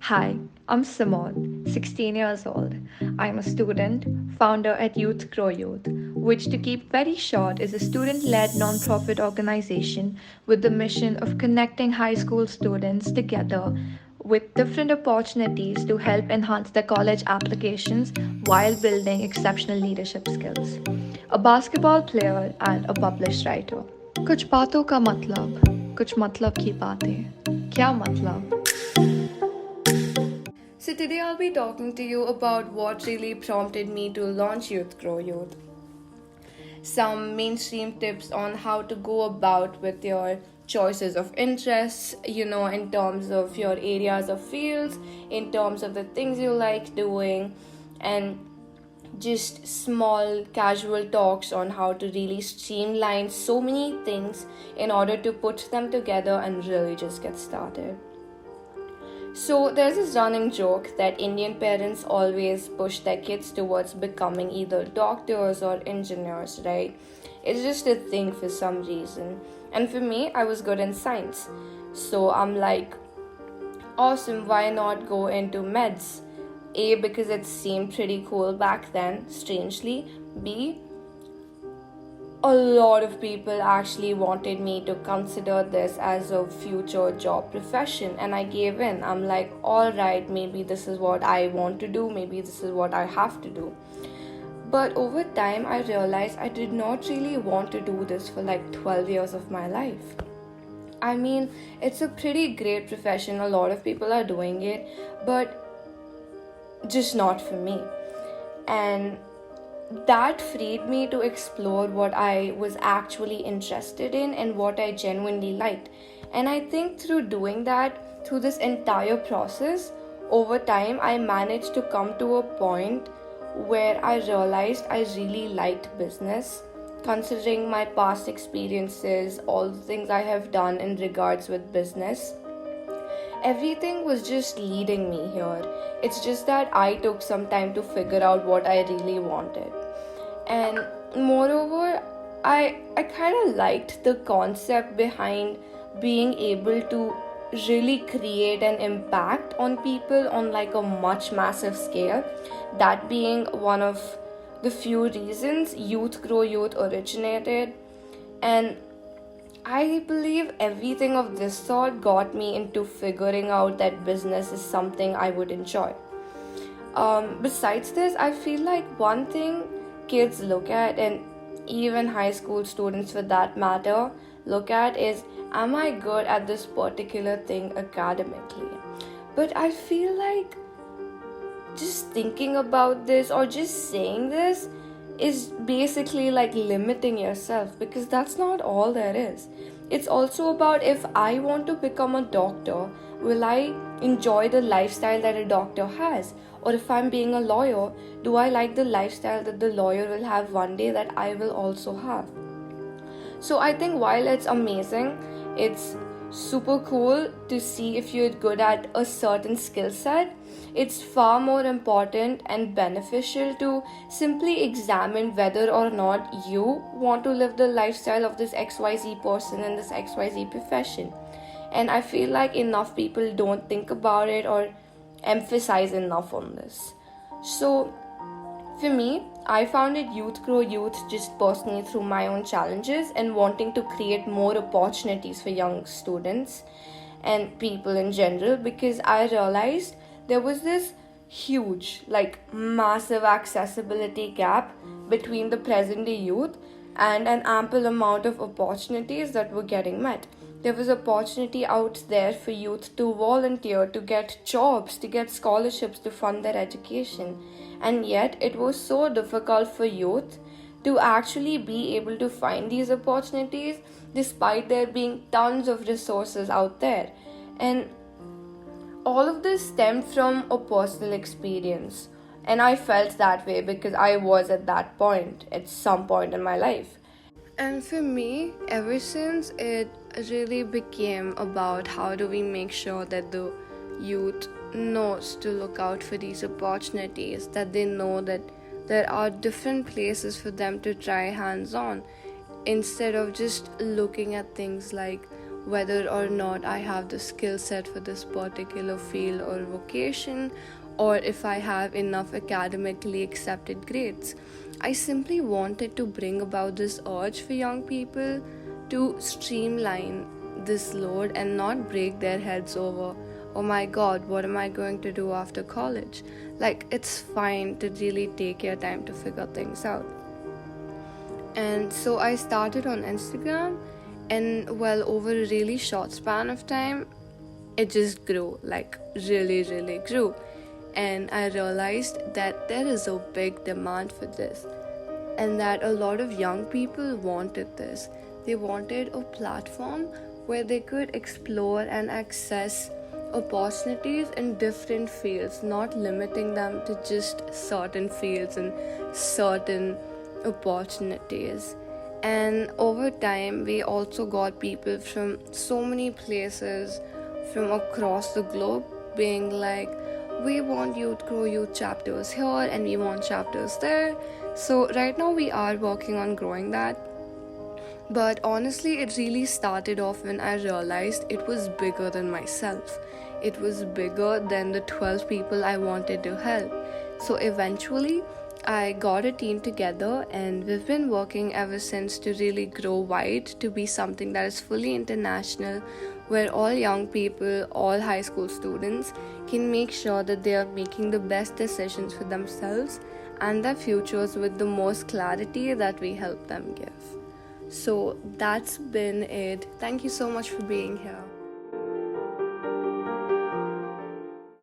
Hi, I'm Simone, 16 years old. I'm a student, founder at YouthGrowYouth, which, to keep very short, is a student led nonprofit organization with the mission of connecting high school students together with different opportunities to help enhance their college applications while building exceptional leadership skills. A basketball player and a published writer. कुछ बातों का कुछ मतलब की बातें क्या मतलब So today I'll be talking to you about what really prompted me to launch Youth Grow Youth. Some mainstream tips on how to go about with your choices of interests, in terms of your areas of fields, in terms of the things you like doing, and just small casual talks on how to really streamline so many things in order to put them together and really just get started. So there's this running joke that Indian parents always push their kids towards becoming either doctors or engineers, right? It's just a thing for some reason. And for me, I was good in science. So I'm like, awesome, why not go into meds? A, because it seemed pretty cool back then, strangely. B, a lot of people actually wanted me to consider this as a future job profession, and I gave in. I'm like, all right, maybe this is what I want to do, maybe this is what I have to do. But over time, I realized I did not really want to do this for like 12 years of my life. I mean, it's a pretty great profession, a lot of people are doing it, but just not for me. And that freed me to explore what I was actually interested in and what I genuinely liked. And I think through doing that, through this entire process, over time, I managed to come to a point where I realized I really liked business. Considering my past experiences, all the things I have done in regards with business, everything was just leading me here. It's just that I took some time to figure out what I really wanted. And moreover, I kind of liked the concept behind being able to really create an impact on people on like a much massive scale. That being one of the few reasons Youth Grow Youth originated. And I believe everything of this sort got me into figuring out that business is something I would enjoy. Besides this, I feel like one thing kids look at, and even high school students for that matter, look at is, am I good at this particular thing academically? But I feel like just thinking about this or just saying this is basically like limiting yourself, because that's not all there is. It's also about, if I want to become a doctor, will I enjoy the lifestyle that a doctor has? Or if I'm being a lawyer, do I like the lifestyle that the lawyer will have one day that I will also have? So I think while it's amazing, it's super cool to see if you're good at a certain skill set, it's far more important and beneficial to simply examine whether or not you want to live the lifestyle of this XYZ person in this XYZ profession. And I feel like enough people don't think about it or emphasize enough on this. So for me, I founded Youth Grow Youth just personally through my own challenges and wanting to create more opportunities for young students and people in general, because I realized there was this huge, like massive accessibility gap between the present day youth and an ample amount of opportunities that were getting met. There was opportunity out there for youth to volunteer, to get jobs, to get scholarships to fund their education. And yet it was so difficult for youth to actually be able to find these opportunities despite there being tons of resources out there. And all of this stemmed from a personal experience. And I felt that way because I was at that point, at some point in my life. And for me, ever since, it really became about how do we make sure that the youth knows to look out for these opportunities, that they know that there are different places for them to try hands on, instead of just looking at things like, whether or not I have the skill set for this particular field or vocation, or if I have enough academically accepted grades. I simply wanted to bring about this urge for young people to streamline this load and not break their heads over, oh my god, what am I going to do after college? Like, it's fine to really take your time to figure things out. And so I started on Instagram, and well, over a really short span of time, it just grew, like really, really grew. And I realized that there is a big demand for this, and that a lot of young people wanted this. They wanted a platform where they could explore and access opportunities in different fields, not limiting them to just certain fields and certain opportunities. And over time, we also got people from so many places from across the globe being like, we want Youth Grow Youth chapters here and we want chapters there. So right now we are working on growing that. But honestly, it really started off when I realized it was bigger than myself. It was bigger than the 12 people I wanted to help. So eventually, I got a team together, and we've been working ever since to really grow wide, to be something that is fully international, where all young people, all high school students can make sure that they are making the best decisions for themselves and their futures with the most clarity that we help them give. So that's been it. Thank you so much for being here.